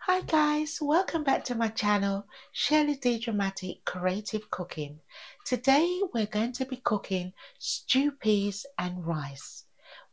Hi guys, welcome back to my channel, Shirley Creative Cooking. Today we're going to be cooking stew peas and rice.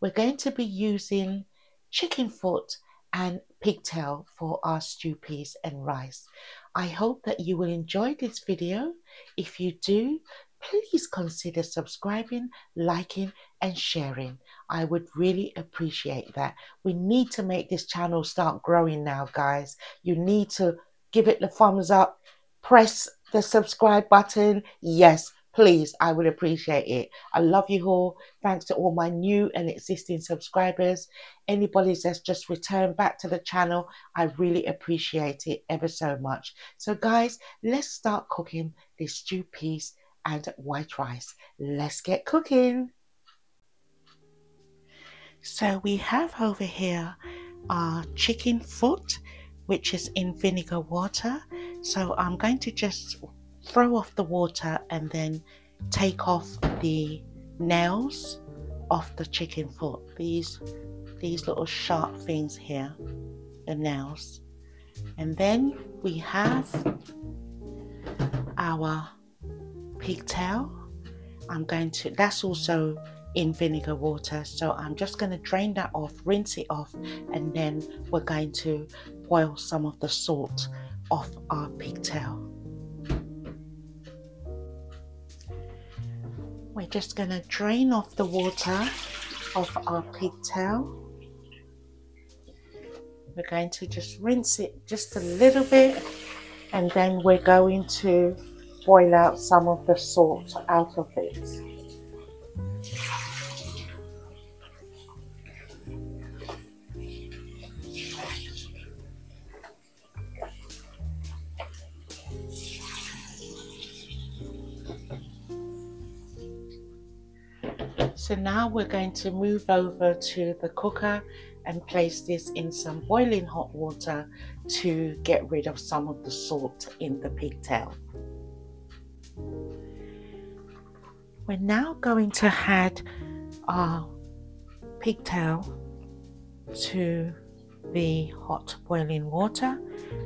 We're going to be using chicken foot and pigtail for our stew peas and rice. I hope that you will enjoy this video. If you do, please consider subscribing, liking and sharing. I would really appreciate that. We need to make this channel start growing now, guys. You need to give it the thumbs up, press the subscribe button. Yes, please, I would appreciate it. I love you all. Thanks to all my new and existing subscribers. Anybody that's just returned back to the channel, I really appreciate it ever so much. So guys, let's start cooking this stew peas and white rice. Let's get cooking. So we have over here our chicken foot, which is in vinegar water. So I'm going to just throw off the water and then take off the nails off the chicken foot. These little sharp things here, the nails. And then we have our pigtail. That's also in vinegar water, so I'm just going to drain that off, rinse it off, and then we're going to boil some of the salt off our pigtail. We're just going to drain off the water of our pigtail. We're going to just rinse it just a little bit, and then we're going to boil out some of the salt out of it. So now we're going to move over to the cooker and place this in some boiling hot water to get rid of some of the salt in the pigtail. We're now going to add our pigtail to the hot boiling water,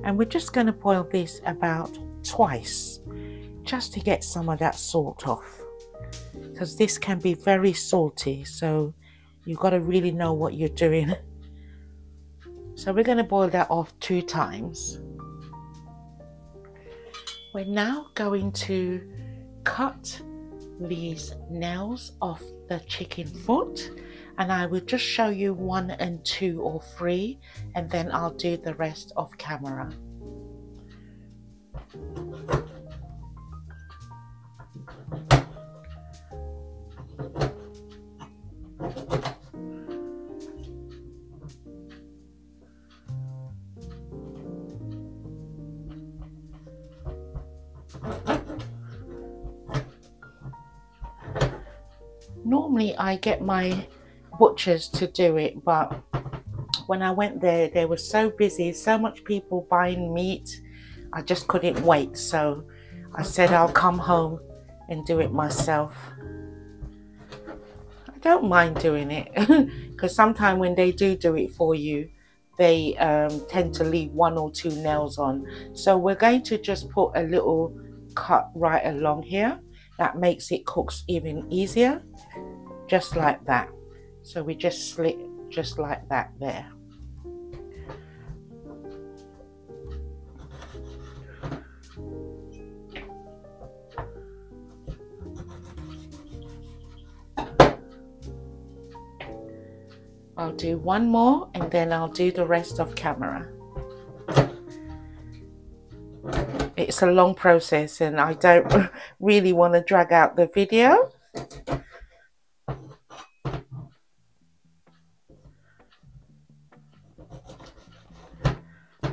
and we're just going to boil this about twice just to get some of that salt off, because this can be very salty, so you've got to really know what you're doing. So we're going to boil that off 2 times. We're now going to cut these nails off the chicken foot, and I will just show you 1 and 2 or 3, and then I'll do the rest off camera. Normally I get my butchers to do it, but when I went there, they were so busy, so much people buying meat, I just couldn't wait. So I said I'll come home and do it myself. I don't mind doing it because sometimes when they do it for you, they tend to leave 1 or 2 nails on. So we're going to just put a little cut right along here. That makes it cook even easier, just like that. So we just slit just like that there. I'll do 1 more and then I'll do the rest off camera. It's a long process and I don't really want to drag out the video.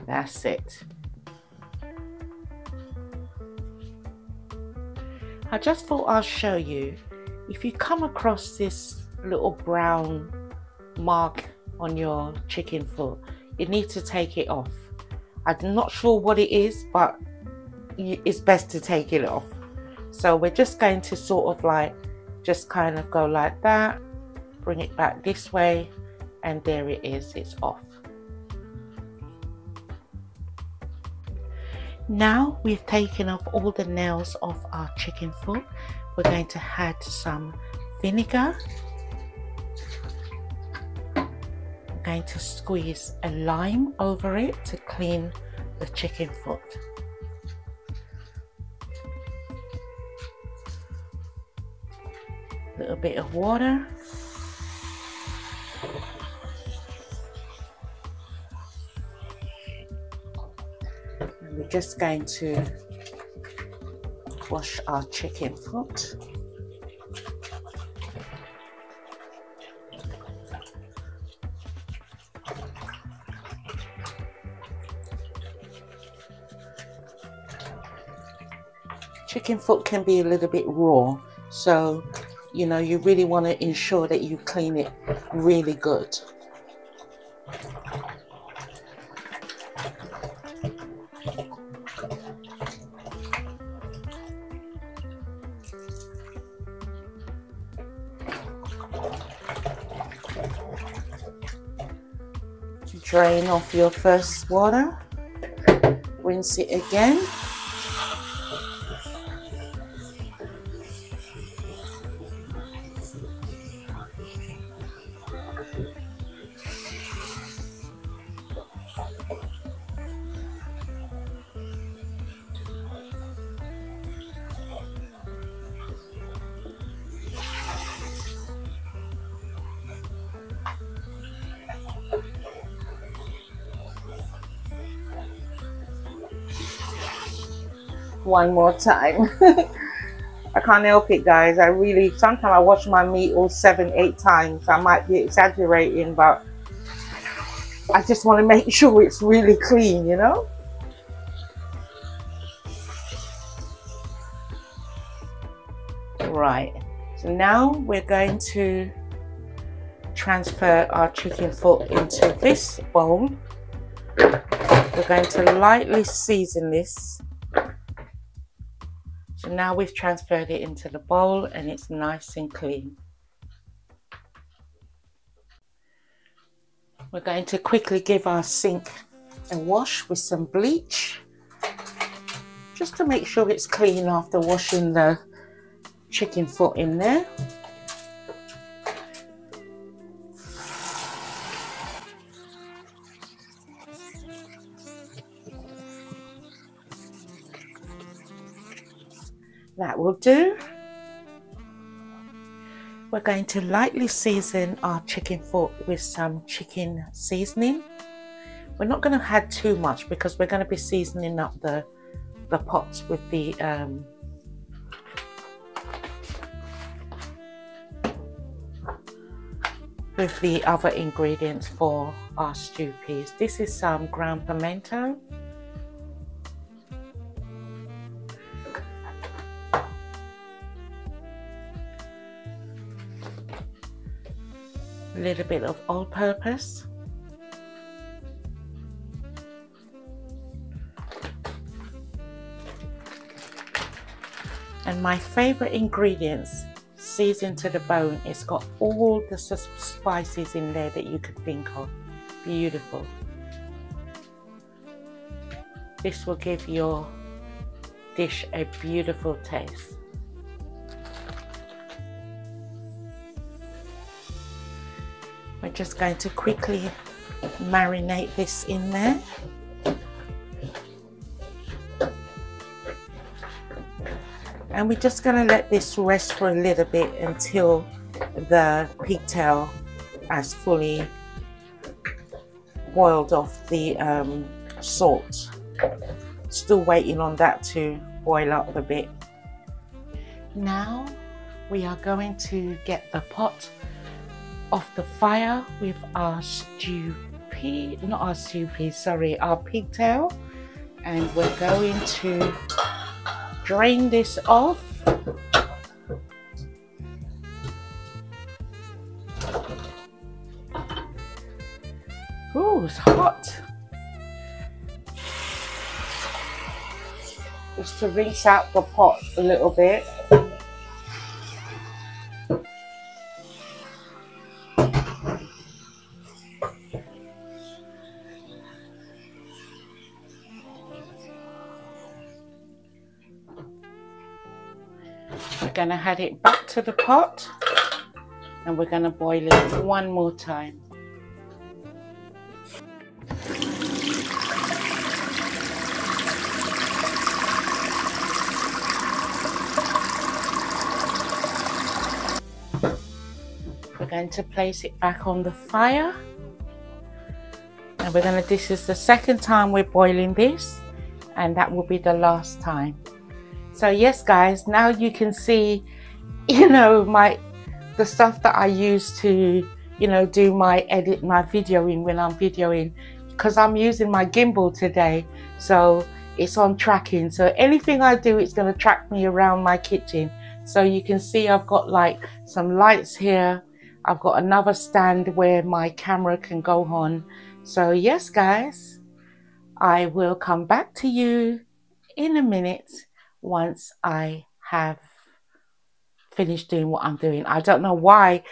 That's it. I just thought I'll show you, if you come across this little brown mark on your chicken foot, you need to take it off. I'm not sure what it is, but it's best to take it off. So we're just going to sort of like just kind of go like that, bring it back this way, and there it is, it's off. Now we've taken off all the nails of our chicken foot. We're going to add some vinegar. I'm going to squeeze a lime over it to clean the chicken foot. A little bit of water. And we're just going to wash our chicken foot. Chicken foot can be a little bit raw, so you know, you really want to ensure that you clean it really good. Drain off your first water, rinse it again. One more time. I can't help it, guys. I really, sometimes I wash my meat all 7-8 times. I might be exaggerating, but I just want to make sure it's really clean, you know. Right, so now we're going to transfer our chicken foot into this bowl. We're going to lightly season this. So now we've transferred it into the bowl and it's nice and clean. We're going to quickly give our sink a wash with some bleach, just to make sure it's clean after washing the chicken foot in there. That will do. We're going to lightly season our chicken foot with some chicken seasoning. We're not going to add too much because we're going to be seasoning up the pots with the other ingredients for our stew peas. This is some ground pimento. A little bit of all-purpose. And my favorite ingredients, seasoned to the bone. It's got all the spices in there that you could think of. Beautiful. This will give your dish a beautiful taste. We're just going to quickly marinate this in there. And we're just going to let this rest for a little bit until the pigtail has fully boiled off the salt. Still waiting on that to boil up a bit. Now we are going to get the pot off the fire with our our pigtail, and we're going to drain this off. Ooh, it's hot. Just to rinse out the pot a little bit. going to add it back to the pot and we're going to boil it one more time. We're going to place it back on the fire, and this is the second time we're boiling this, and that will be the last time. So yes guys, now you can see, you know, the stuff that I use to, you know, do my videoing when I'm videoing, because I'm using my gimbal today, so it's on tracking. So anything I do, it's going to track me around my kitchen. So you can see I've got like some lights here. I've got another stand where my camera can go on. So yes guys, I will come back to you in a minute once I have finished doing what I'm doing. I don't know why.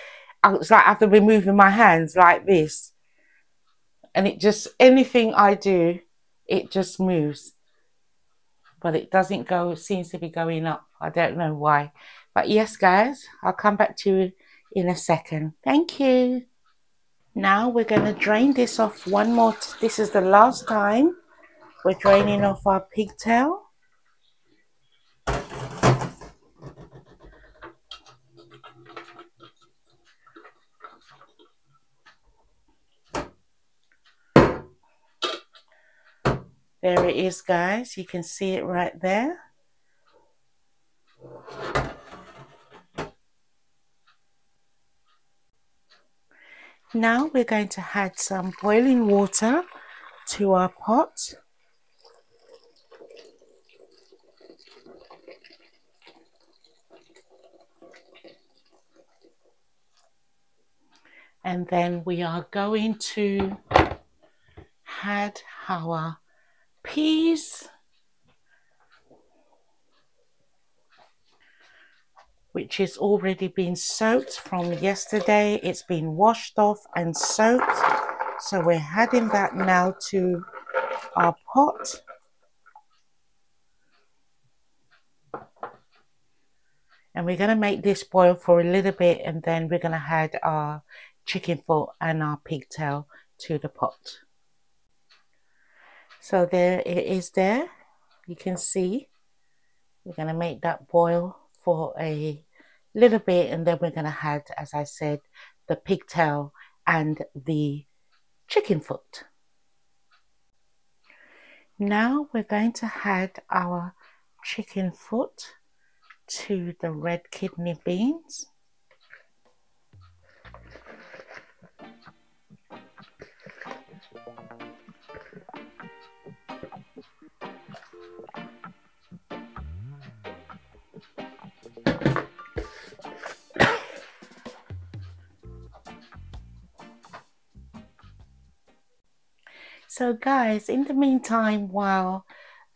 It's like I have to be moving my hands like this. And it just, anything I do, it just moves. But it doesn't go, it seems to be going up. I don't know why. But yes guys, I'll come back to you in a second. Thank you. Now we're going to drain this off one more. This is the last time we're draining off our pigtail. There it is guys, you can see it right there. Now we're going to add some boiling water to our pot. And then we are going to add our peas, which has already been soaked from yesterday. It's been washed off and soaked. So we're adding that now to our pot. And we're going to make this boil for a little bit, and then we're going to add our chicken foot and our pigtail to the pot. So there it is there. You can see we're going to make that boil for a little bit, and then we're going to add, as I said, the pigtail and the chicken foot. Now we're going to add our chicken foot to the red kidney beans. So guys, in the meantime, while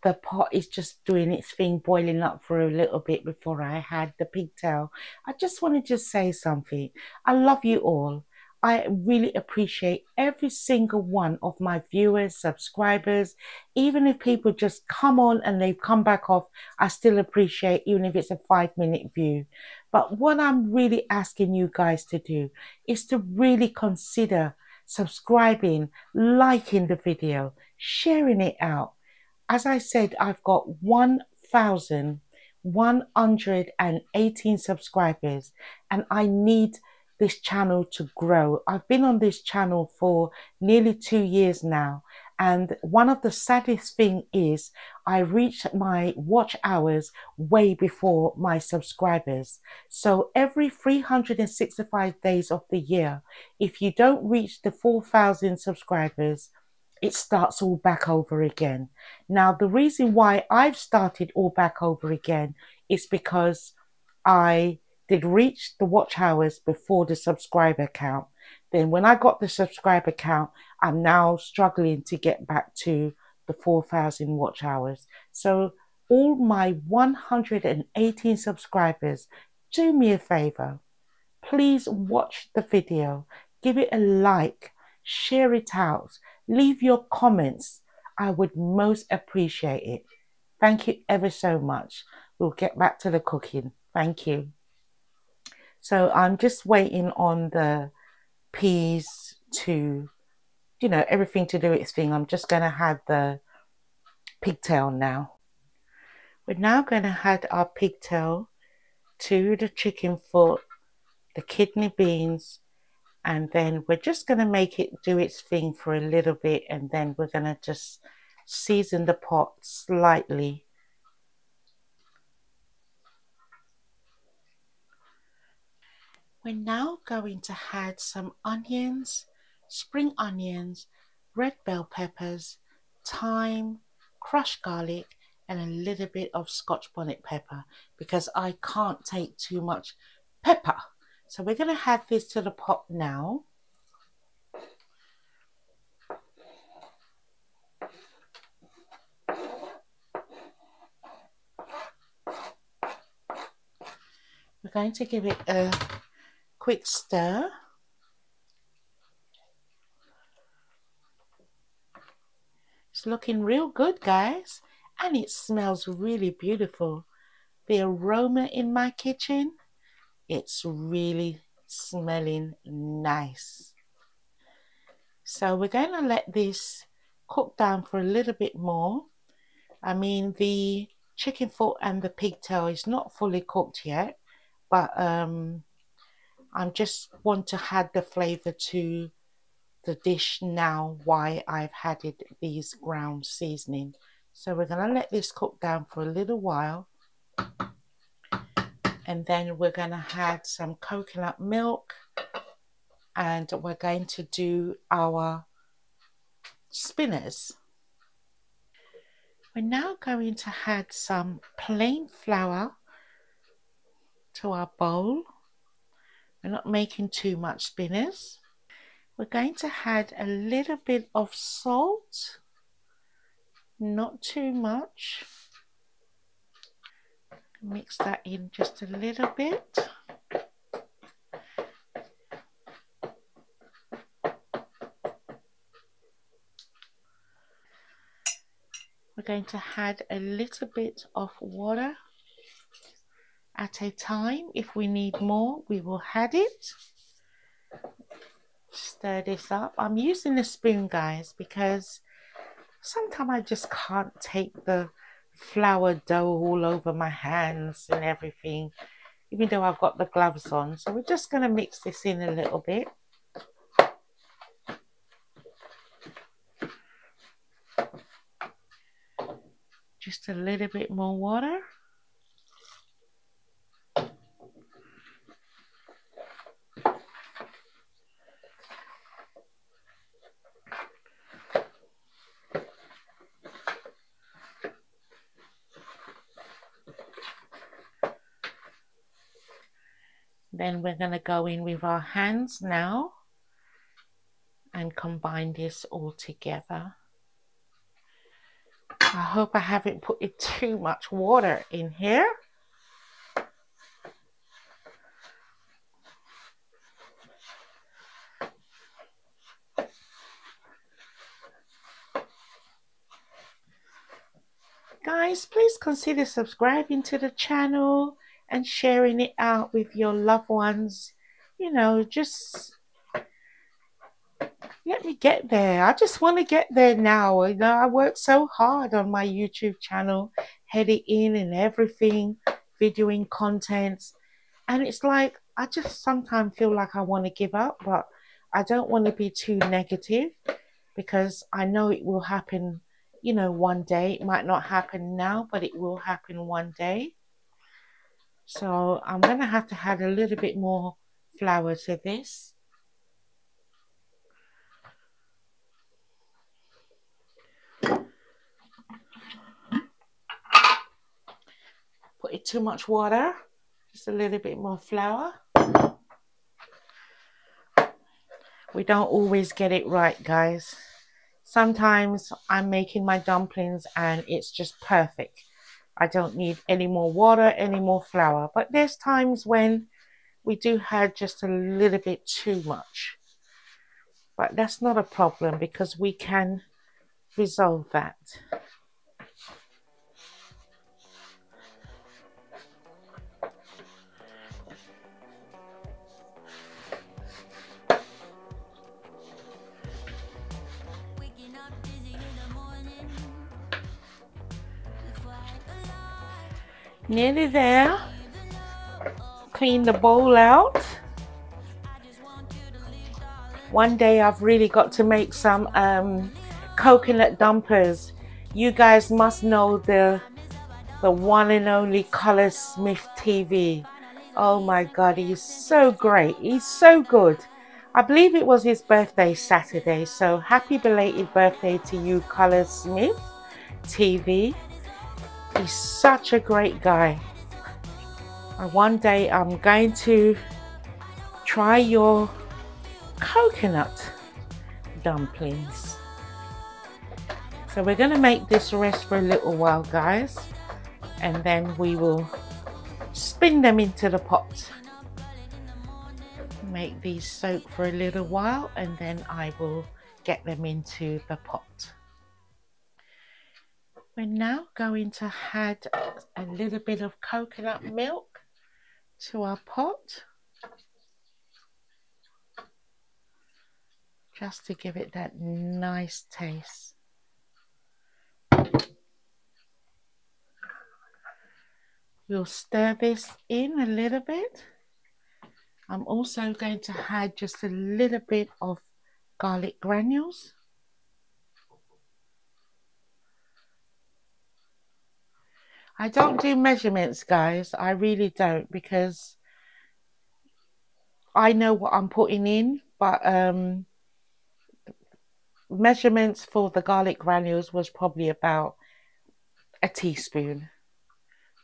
the pot is just doing its thing, boiling up for a little bit before I had the pigtail, I just wanted to say something. I love you all. I really appreciate every single one of my viewers, subscribers. Even if people just come on and they've come back off, I still appreciate, even if it's a 5-minute view. But what I'm really asking you guys to do is to really consider subscribing, liking the video, sharing it out. As I said, I've got 1,118 subscribers, and I need this channel to grow. I've been on this channel for nearly 2 years now, and one of the saddest thing is I reached my watch hours way before my subscribers. So every 365 days of the year, if you don't reach the 4,000 subscribers, it starts all back over again. Now, the reason why I've started all back over again is because I did reach the watch hours before the subscriber count. Then when I got the subscriber count, I'm now struggling to get back to the 4,000 watch hours. So all my 118 subscribers, do me a favor. Please watch the video, give it a like, share it out, leave your comments. I would most appreciate it. Thank you ever so much. We'll get back to the cooking. Thank you. So I'm just waiting on the peas to, you know, everything to do its thing. I'm just going to add the pigtail now. We're now going to add our pigtail to the chicken foot, the kidney beans, and then we're just going to make it do its thing for a little bit, and then we're going to just season the pot slightly. We're now going to add some onions, spring onions, red bell peppers, thyme, crushed garlic, and a little bit of Scotch bonnet pepper because I can't take too much pepper. So we're going to add this to the pot now. We're going to give it a quick stir. It's looking real good, guys, and it smells really beautiful. The aroma in my kitchen, it's really smelling nice. So we're going to let this cook down for a little bit more. I mean, the chicken foot and the pigtail is not fully cooked yet, but I just want to add the flavor to the dish now while I've added these ground seasoning. So we're going to let this cook down for a little while, and then we're going to add some coconut milk, and we're going to do our spinners. We're now going to add some plain flour to our bowl. We're not making too much spinners. We're going to add a little bit of salt, not too much. Mix that in just a little bit. We're going to add a little bit of water at a time. If we need more, we will add it. Stir this up. I'm using a spoon, guys, because sometimes I just can't take the flour dough all over my hands and everything, even though I've got the gloves on. So we're just going to mix this in a little bit. Just a little bit more water. Then we're going to go in with our hands now and combine this all together. I hope I haven't put too much water in here. Guys, please consider subscribing to the channel and sharing it out with your loved ones. You know, just let me get there. I just want to get there now. You know, I worked so hard on my YouTube channel, editing and everything, videoing content. And it's like, I just sometimes feel like I want to give up, but I don't want to be too negative because I know it will happen, you know, one day. It might not happen now, but it will happen one day. So I'm going to have to add a little bit more flour to this. Put it too much water, just a little bit more flour. We don't always get it right, guys. Sometimes I'm making my dumplings and it's just perfect. I don't need any more water, any more flour. But there's times when we do have just a little bit too much. But that's not a problem because we can resolve that. Nearly there. Clean the bowl out. One day I've really got to make some coconut dumplers. You guys must know the one and only Color Smith TV. Oh my God, he's so great. He's so good. I believe it was his birthday Saturday, so happy belated birthday to you, Color Smith TV. He's such a great guy. And one day I'm going to try your coconut dumplings. So we're going to make this rest for a little while, guys, and then we will spin them into the pot. Make these soak for a little while and then I will get them into the pot. We're now going to add a little bit of coconut milk to our pot, just to give it that nice taste. We'll stir this in a little bit. I'm also going to add just a little bit of garlic granules. I don't do measurements, guys. I really don't, because I know what I'm putting in, but measurements for the garlic granules was probably about a teaspoon.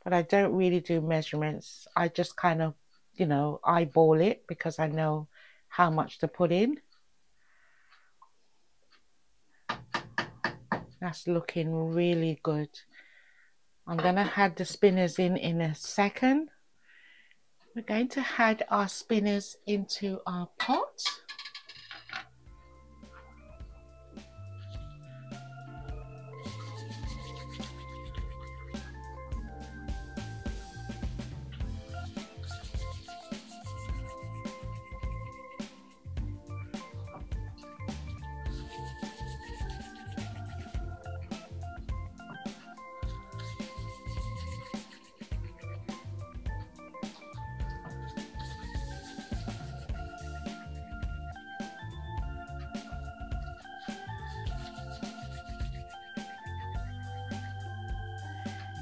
But I don't really do measurements. I just kind of, you know, eyeball it because I know how much to put in. That's looking really good. I'm going to add the spinners in a second. We're going to add our spinners into our pot.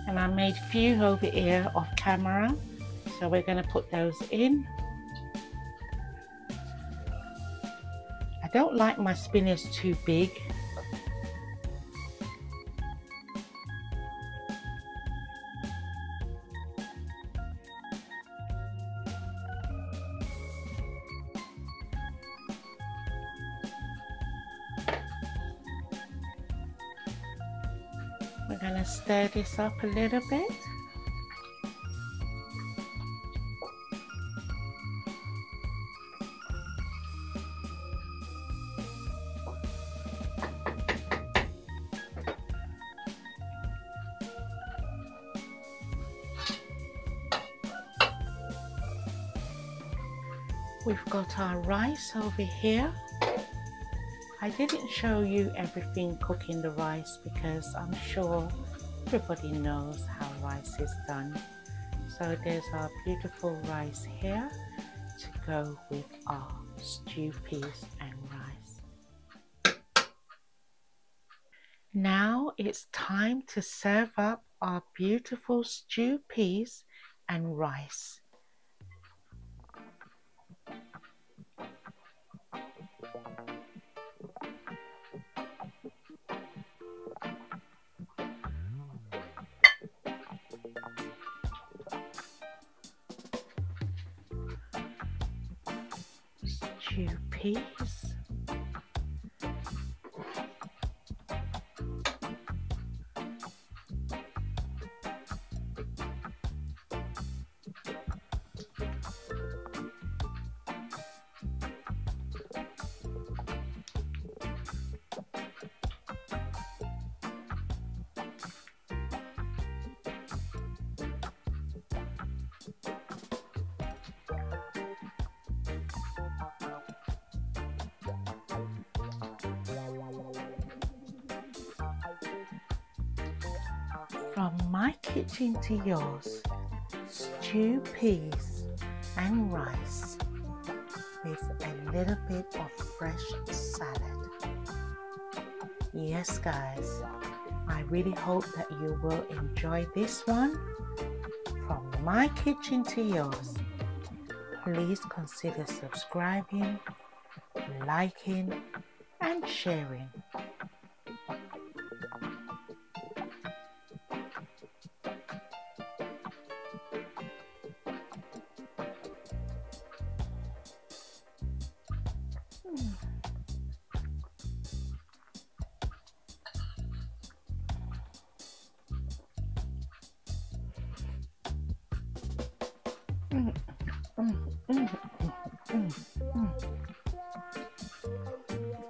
And I made a few over here off camera, so we're going to put those in. I don't like my spinners too big. We're going to stir this up a little bit. We've got our rice over here. I didn't show you everything cooking the rice because I'm sure everybody knows how rice is done. So there's our beautiful rice here to go with our stew peas and rice. Now it's time to serve up our beautiful stew peas and rice. Stew peas. From my kitchen to yours, stew peas and rice with a little bit of fresh salad. Yes guys, I really hope that you will enjoy this one. From my kitchen to yours, please consider subscribing, liking and sharing.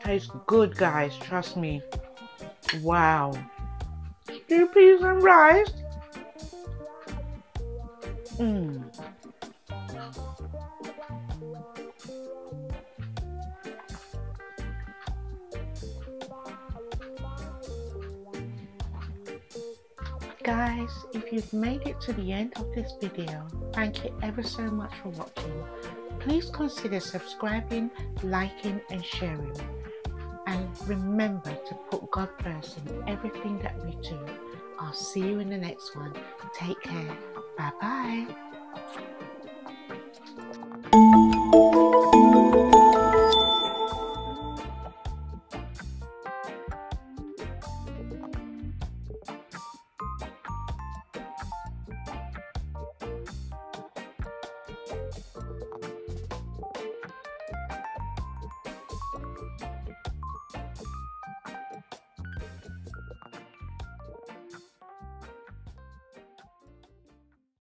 Tastes good guys, trust me. Wow. Stew peas and rice. Guys, if you've made it to the end of this video, thank you ever so much for watching. Please consider subscribing, liking and sharing. And remember to put God first in everything that we do. I'll see you in the next one. Take care. Bye bye.